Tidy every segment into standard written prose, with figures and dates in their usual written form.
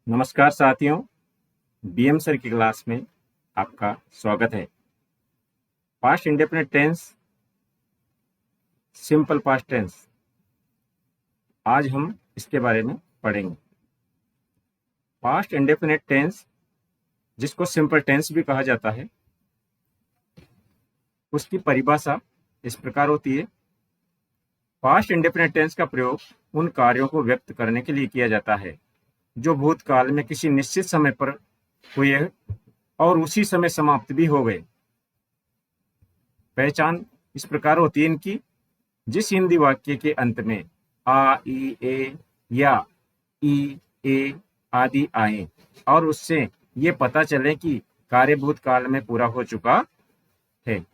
नमस्कार साथियों, BM sir की क्लास में आपका स्वागत है। Past indefinite tense, simple past tense, आज हम इसके बारे में पढ़ेंगे। पास्ट इंडेफिनिट टेंस, जिसको सिंपल टेंस भी कहा जाता है, उसकी परिभाषा इस प्रकार होती है। पास्ट इंडेफिनिट टेंस का प्रयोग उन कार्यों को व्यक्त करने के लिए किया जाता है जो भूतकाल में किसी निश्चित समय पर हुए और उसी समय समाप्त भी हो गए। पहचान इस प्रकार होती है इनकी: जिस हिंदी वाक्य के अंत में आ, ई, ए या ई, ए आदि आए और उससे ये पता चले कि कार्य भूतकाल में पूरा हो चुका है,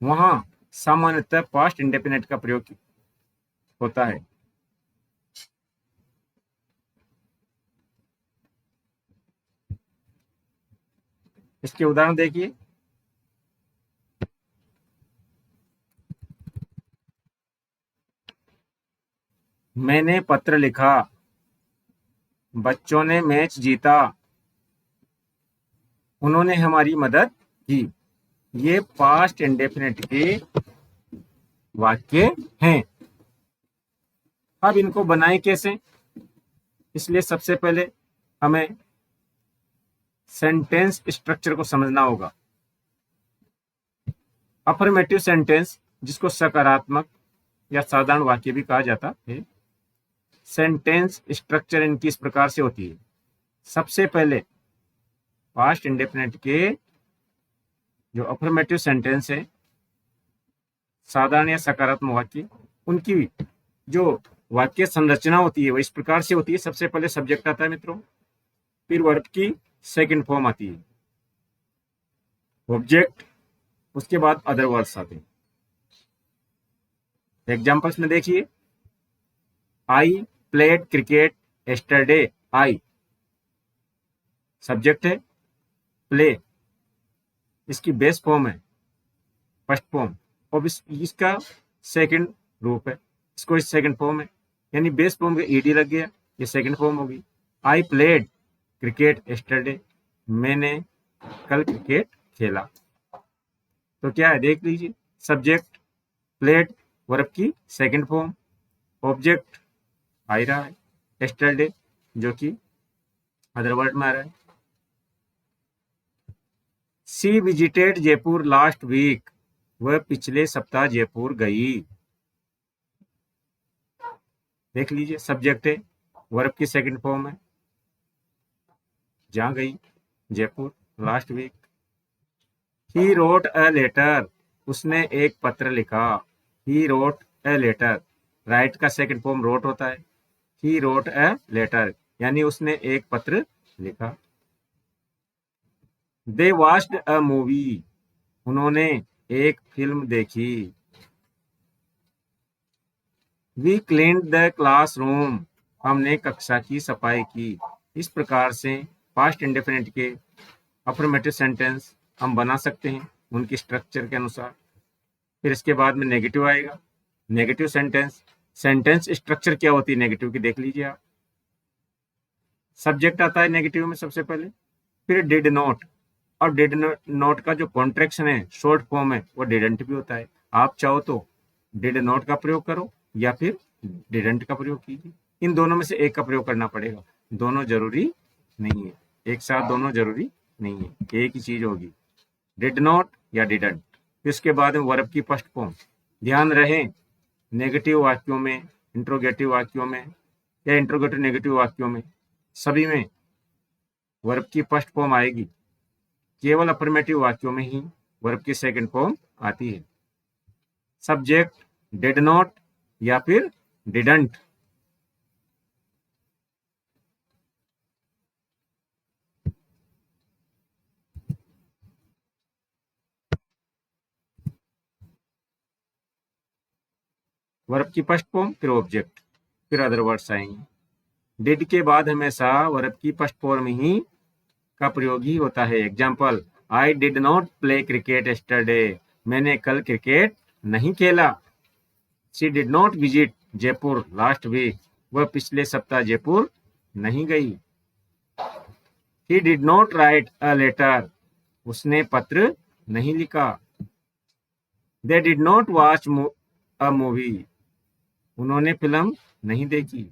वहां सामान्यतः पास्ट इंडेफिनिट का प्रयोग होता है। इसके उदाहरण देखिए। मैंने पत्र लिखा, बच्चों ने मैच जीता, उन्होंने हमारी मदद की। ये पास्ट इंडेफिनिट के वाक्य हैं। अब इनको बनाएं कैसे? इसलिए सबसे पहले हमें सेंटेंस स्ट्रक्चर को समझना होगा। अफर्मेटिव सेंटेंस, जिसको सकारात्मक या साधारण वाक्य भी कहा जाता है, सेंटेंस स्ट्रक्चर इनकी इस प्रकार से होती है। सबसे पहले पास्ट इंडेफिनिट के जो अफर्मेटिव सेंटेंस है, साधारण या सकारात्मक वाक्य, उनकी जो वाक्य संरचना होती है वो इस प्रकार से होती है। सबसे पहले सब्जेक्ट आता है मित्रों, फिर वर्ब की सेकंड फॉर्म आती है, ऑब्जेक्ट, उसके बाद अदर वर्ड्स आते हैं। एग्जांपल्स में देखिए, I played cricket yesterday. I subject है, प्ले इसकी बेस फॉर्म है, फर्स्ट फॉर्म, और इसका सेकंड रूप है, इसको इस सेकंड फॉर्म है, यानी बेस फॉर्म का ईडी लग गया, ये सेकंड फॉर्म होगी। आई प्लेड क्रिकेट यस्टरडे, मैंने कल क्रिकेट खेला। तो क्या है देख लीजिए, सब्जेक्ट, प्लेड वर्ब की सेकंड फॉर्म, ऑब्जेक्ट आ रहा है यस्टरडे जो कि अदर वर्ड में आ रहा है। सी विजिटेड जयपुर लास्ट वीक, वह पिछले सप्ताह जयपुर गई। देख लीजिए, सब्जेक्ट है, वर्ब की सेकंड फॉर्म है, जहां गई Jaipur, last week. He wrote a letter, उसने एक पत्र लिखा। He wrote a letter, write का सेकंड फॉर्म रोट होता है। ही रोट अ लेटर यानी उसने एक पत्र लिखा। दे वॉच्ड अ मूवी, उन्होंने एक फिल्म देखी। वी क्लीन्ड द क्लासरूम, हमने कक्षा की सफाई की। इस प्रकार से पास्ट इंडेफिनिट के अफर्मेटिव सेंटेंस हम बना सकते हैं उनकी स्ट्रक्चर के अनुसार। फिर इसके बाद में नेगेटिव आएगा, नेगेटिव सेंटेंस। सेंटेंस स्ट्रक्चर क्या होती है नेगेटिव की, देख लीजिए आप। सब्जेक्ट आता है नेगेटिव में सबसे पहले, फिर डिड नॉट, और डिड नॉट का जो कॉन्ट्रैक्शन है, शॉर्ट फॉर्म है, वो डिडंट भी होता है। आप चाहो तो डिड नॉट का प्रयोग करो या फिर डिडंट का प्रयोग कीजिए, इन दोनों में से एक का प्रयोग करना पड़ेगा। दोनों जरूरी नहीं है, एक साथ दोनों जरूरी नहीं है, एक ही चीज होगी, डिड नॉट या डिडंट। फिर उसके बाद में वर्ब की फर्स्ट फॉर्म। ध्यान रहे, नेगेटिव वाक्यों में, इंट्रोगेटिव वाक्यों में या इंट्रोगेटिव नेगेटिव वाक्यों में, सभी में वर्ब की फर्स्ट फॉर्म आएगी। केवल अफर्मेटिव वाक्यों में ही वर्ब की सेकंड फॉर्म आती है। सब्जेक्ट डिड नॉट या फिर डिडंट। वर्ब की फर्स्ट फॉर्म, फिर ऑब्जेक्ट, फिर अदर वर्ड्स आएंगे। डिड के बाद हमेशा वर्ब की फर्स्ट फॉर्म ही का प्रयोग ही होता है। Example, I did not play cricket yesterday, मैंने कल क्रिकेट नहीं खेला। She did not visit Jaipur last week, वह पिछले सप्ताह जयपुर नहीं गई। He did not write a letter, उसने पत्र नहीं लिखा। They did not watch a movie, उन्होंने फिल्म नहीं देखी।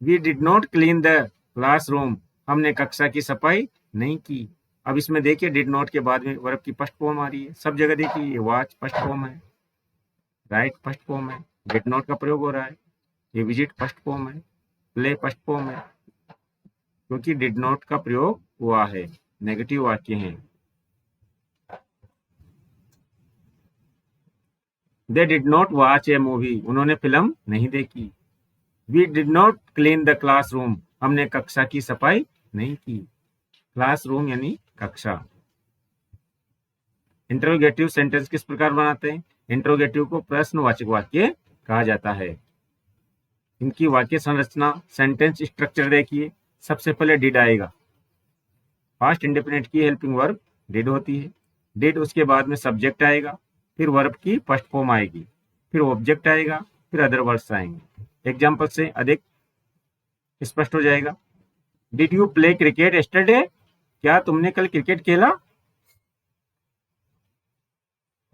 We did not clean the classroom, हमने कक्षा की सफाई नहीं की। अब इसमें देखिए डिड नॉट के बाद में वर्ब की फर्स्ट फॉर्म आ रही है। सब जगह देखिए ये वॉच फर्स्ट फॉर्म है, राइट फर्स्ट फॉर्म है, डिड नॉट का प्रयोग हो रहा है। ये विजिट फर्स्ट फॉर्म है, प्ले फर्स्ट फॉर्म है, क्योंकि डिड नॉट का प्रयोग हुआ है। नेगेटिव वाक्य हैं। They did not watch a movie, उन्होंने फिल्म नहीं देखी। We did not clean the classroom, हमने कक्षा की सफाई नहीं की। क्लासरूम यानी कक्षा। इंट्रोगेटिव सेंटेंस किस प्रकार बनाते हैं? इंट्रोगेटिव को प्रश्नवाचक वाक्य कहा जाता है। इनकी वाक्य संरचना, सेंटेंस स्ट्रक्चर देखिए। सबसे पहले डिड आएगा, पास्ट इंडेफिनिट की हेल्पिंग वर्ब डिड होती है। डिड, उसके बाद में सब्जेक्ट आएगा, फिर वर्ब की फर्स्ट फॉर्म आएगी, फिर ऑब्जेक्ट आएगा, फिर अदर वर्ड्स आएंगे। एग्जाम्पल से अधिक स्पष्ट हो जाएगा। Did you play cricket yesterday, क्या तुमने कल क्रिकेट खेला?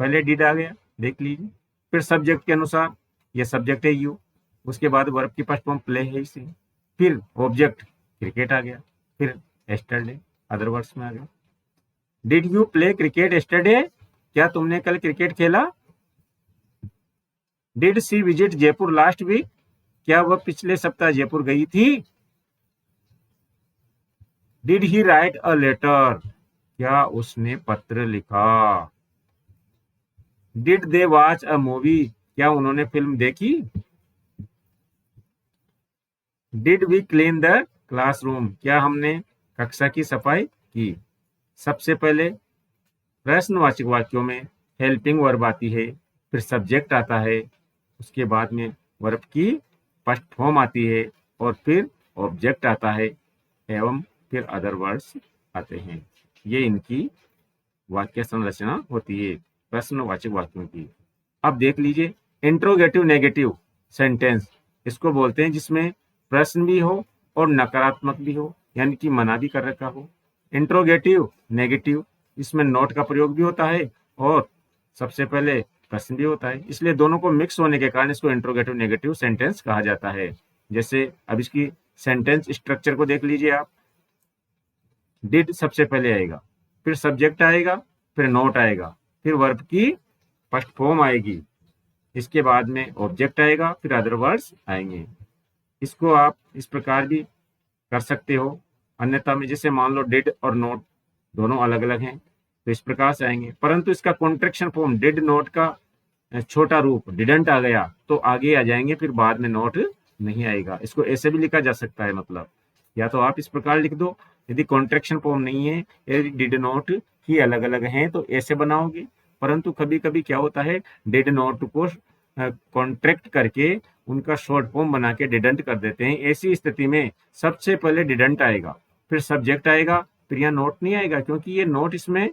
पहले डिड आ गया, देख लीजिए। फिर सब्जेक्ट के अनुसार, ये सब्जेक्ट है यू, उसके बाद वर्ब की फर्स्ट फॉर्म प्ले है इसे, फिर ऑब्जेक्ट क्रिकेट आ गया, फिर यस्टरडे अदर वर्ड्स में आ गया। Did you play cricket yesterday, क्या तुमने कल क्रिकेट खेला? Did she visit Jaipur last week, क्या वह पिछले सप्ताह जयपुर गई थी? Did he write a letter, क्या उसने पत्र लिखा? Did they watch a movie, क्या उन्होंने फिल्म देखी? Did we clean the classroom, क्या हमने कक्षा की सफाई की? सबसे पहले प्रश्नवाचक वाक्यों में हेल्पिंग वर्ब आती है, फिर सब्जेक्ट आता है, उसके बाद में वर्ब की फर्स्ट फॉर्म आती है, और फिर ऑब्जेक्ट आता है, एवं फिर अदर वर्ड्स आते हैं। ये इनकी वाक्य संरचना होती है प्रश्नवाचक वाक्यों की। अब देख लीजिए इंट्रोगेटिव नेगेटिव सेंटेंस, इसको बोलते हैं जिसमें प्रश्न भी हो और नकारात्मक भी हो, यानी कि मना भी कर रखा हो। इंट्रोगेटिव नेगेटिव, इसमें नोट का प्रयोग भी होता है और सबसे पहले प्रश्न भी होता है, इसलिए दोनों को मिक्स होने के कारण इसको इंट्रोगेटिव नेगेटिव सेंटेंस कहा जाता है। जैसे अब इसकी सेंटेंस स्ट्रक्चर को देख लीजिए आप। डिड सबसे पहले आएगा, फिर सब्जेक्ट आएगा, फिर नोट आएगा, फिर वर्ब की फर्स्ट फॉर्म आएगी, इसके बाद में ऑब्जेक्ट आएगा, फिर अदर वर्ड्स आएंगे। इसको आप इस प्रकार भी कर सकते हो, अन्यथा में जैसे मान लो डिड और नोट दोनों अलग अलग हैं तो इस प्रकार से आएंगे, परंतु इसका कॉन्ट्रैक्शन फॉर्म डिड नोट का छोटा रूप डिडंट आ गया तो आगे आ जाएंगे, फिर बाद में नोट नहीं आएगा। इसको ऐसे भी लिखा जा सकता है, मतलब या तो आप इस प्रकार लिख दो, यदि कॉन्ट्रैक्शन फॉर्म नहीं है, यदि डिड नोट ही अलग अलग हैं तो ऐसे बनाओगे। परंतु कभी कभी क्या होता है, डिड नोट को कॉन्ट्रैक्ट करके उनका शॉर्ट फॉर्म बना के डिडंट कर देते हैं। ऐसी स्थिति में सबसे पहले डिडंट आएगा, फिर सब्जेक्ट आएगा, फिर यहाँ नोट नहीं आएगा, क्योंकि ये नोट इसमें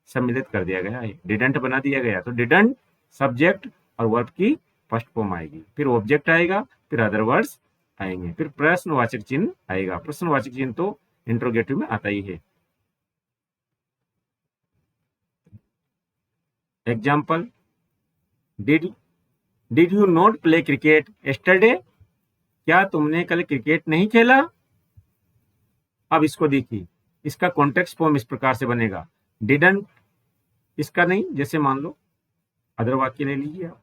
सम्मिलित कर दिया गया है, डिडंट बना दिया गया। तो डिडंट, सब्जेक्ट और वर्ब की फर्स्ट फॉर्म आएगी, फिर ऑब्जेक्ट आएगा, फिर अदर वर्ड्स आएंगे, फिर प्रश्नवाचक चिन्ह आएगा। प्रश्नवाचक चिन्ह तो इंट्रोगेटिव में आता ही है। Example, did you not play cricket yesterday, क्या तुमने कल क्रिकेट नहीं खेला? अब इसको देखिए, इसका कॉन्टेक्स्ट फॉर्म इस प्रकार से बनेगा, डिडंट इसका नहीं, जैसे मान लो अदर वाक्य ले लीजिए आप।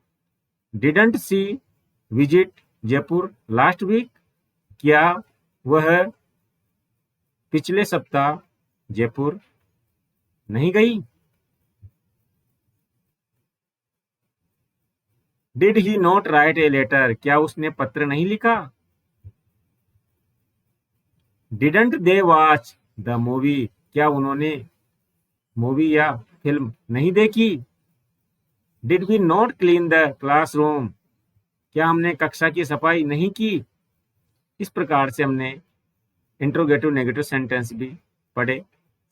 Didn't she visit Jaipur last week, क्या वह पिछले सप्ताह जयपुर नहीं गई? Did he not write a letter, क्या उसने पत्र नहीं लिखा? Didn't they watch the movie, क्या उन्होंने मूवी या फिल्म नहीं देखी? Did we not clean the classroom, क्या हमने कक्षा की सफाई नहीं की? इस प्रकार से हमने इंट्रोगेटिव नेगेटिव सेंटेंस भी पढ़े।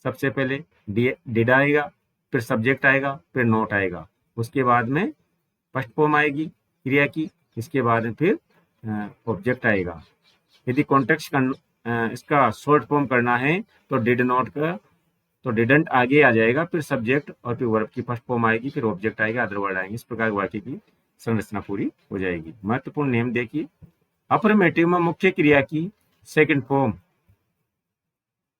सबसे पहले डिड आएगा, फिर सब्जेक्ट आएगा, फिर नोट आएगा, उसके बाद में फर्स्ट फॉर्म आएगी क्रिया की, इसके बाद में फिर ऑब्जेक्ट आएगा। यदि कॉन्टेक्स्ट इसका शॉर्ट फॉर्म करना है तो डिड नॉट का तो डिडंट आगे आ जाएगा, फिर सब्जेक्ट और फिर वर्ब की फर्स्ट फॉर्म आएगी, फिर ऑब्जेक्ट आएगा, अदर वर्ड आएंगे। इस प्रकार वाक्य की संरचना पूरी हो जाएगी। महत्वपूर्ण नियम देखिए, अफर्मेटिव में मुख्य क्रिया की सेकंड फॉर्म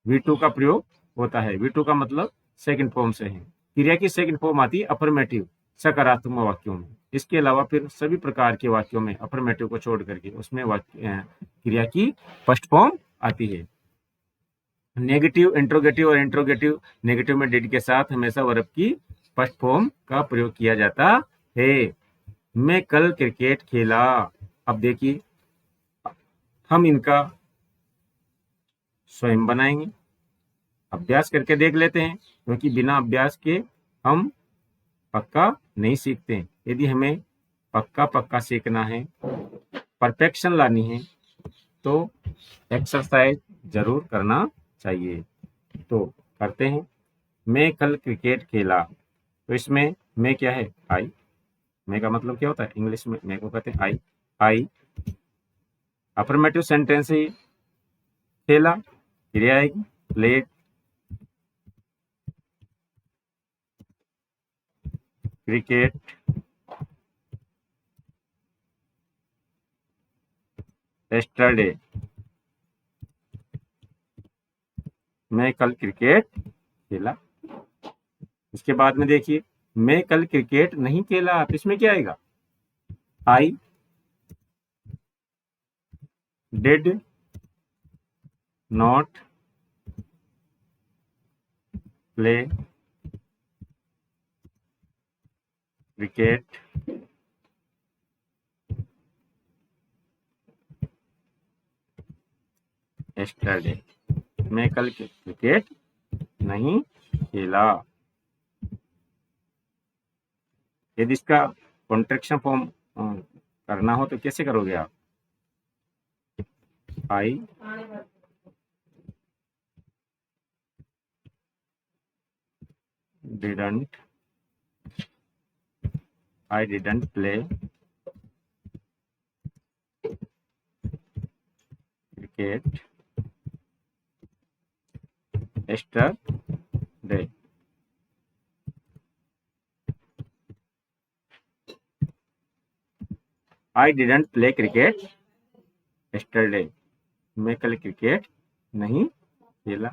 V2 का प्रयोग होता है। V2 का मतलब सेकंड फॉर्म से है। क्रिया की सेकंड फॉर्म आती है अफर्मेटिव सकारात्मक वाक्यों में। इसके अलावा फिर सभी प्रकार के वाक्यों में अफर्मेटिव को छोड़ करके उसमें क्रिया की फर्स्ट फॉर्म आती है। नेगेटिव, इंट्रोगेटिव और इंट्रोगेटिव नेगेटिव में डिड के साथ हमेशा वर्ब की फर्स्ट फॉर्म का प्रयोग किया जाता है। मैं कल क्रिकेट खेला। अब देखिए हम इनका स्वयं बनाएंगे, अभ्यास करके देख लेते हैं, क्योंकि बिना अभ्यास के हम पक्का नहीं सीखते। यदि हमें पक्का सीखना है, परफेक्शन लानी है, तो एक्सरसाइज जरूर करना चाहिए। तो करते हैं। मैं कल क्रिकेट खेला, तो इसमें मैं क्या है? आई। मैं का मतलब क्या होता है? इंग्लिश में मैं को कहते हैं आई। आई अफर्मेटिव सेंटेंस है। खेला क्रिया आएगी, प्लेड क्रिकेट yesterday। मैं कल क्रिकेट खेला। इसके बाद में देखिए, मैं कल क्रिकेट नहीं खेला, तो इसमें क्या आएगा? आई did not play cricket yesterday। मैं कल क्रिकेट नहीं खेला। यदि इसका कॉन्ट्रैक्शन फॉर्म करना हो तो कैसे करोगे आप? I didn't play cricket yesterday। I didn't play cricket yesterday। मैं कल क्रिकेट नहीं खेला।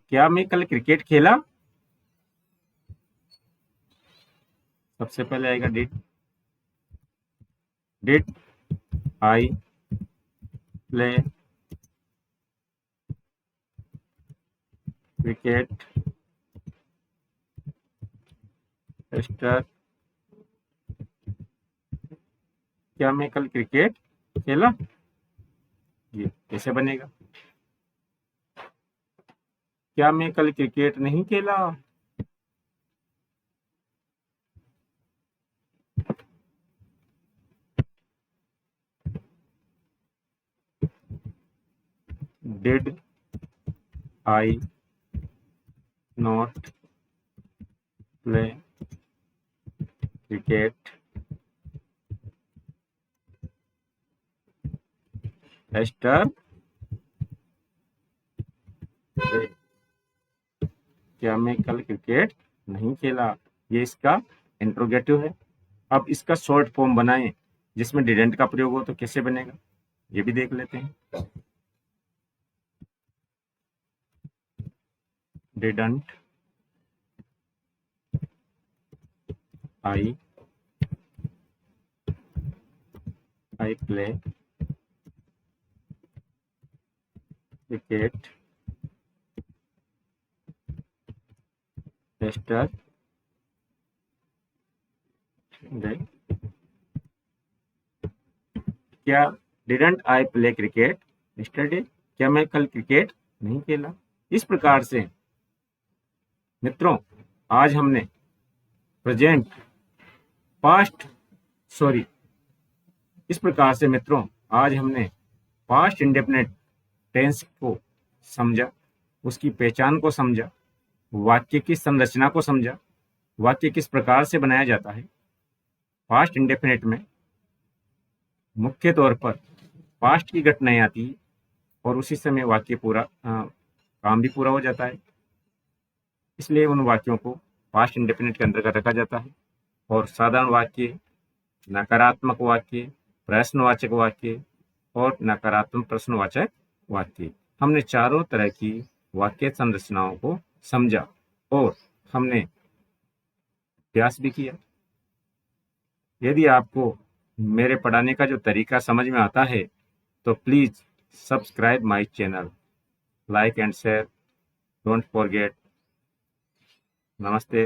क्या मैं कल क्रिकेट खेला? सबसे पहले आएगा did I play cricket yesterday। क्या मैं कल क्रिकेट खेला? ये कैसे बनेगा? क्या मैं कल क्रिकेट नहीं खेला? Did I not play cricket yesterday। क्या मैं कल क्रिकेट नहीं खेला? ये इसका इंट्रोगेटिव है। अब इसका शॉर्ट फॉर्म बनाएं जिसमें डिडंट का प्रयोग हो, तो कैसे बनेगा ये भी देख लेते हैं। Didn't I play cricket yesterday। क्या didn't I play cricket yesterday? क्या मैं कल क्रिकेट नहीं खेला? इस प्रकार से मित्रों आज हमने प्रेजेंट पास्ट सॉरी इस प्रकार से मित्रों आज हमने पास्ट इंडेफिनिट टेंस को समझा, उसकी पहचान को समझा, वाक्य की संरचना को समझा, वाक्य किस प्रकार से बनाया जाता है, पास्ट इंडेफिनिट में मुख्य तौर पर पास्ट की घटनाएं आती है और उसी समय वाक्य पूरा काम भी पूरा हो जाता है, इसलिए उन वाक्यों को पास्ट इंडेफिनिट के अंतर्गत रखा जाता है। और साधारण वाक्य, नकारात्मक वाक्य, प्रश्नवाचक वाक्य और नकारात्मक प्रश्नवाचक वाक्य, हमने चारों तरह की वाक्य संरचनाओं को समझा और हमने अभ्यास भी किया। यदि आपको मेरे पढ़ाने का जो तरीका समझ में आता है तो please subscribe my channel, like and share, don't forget. नमस्ते।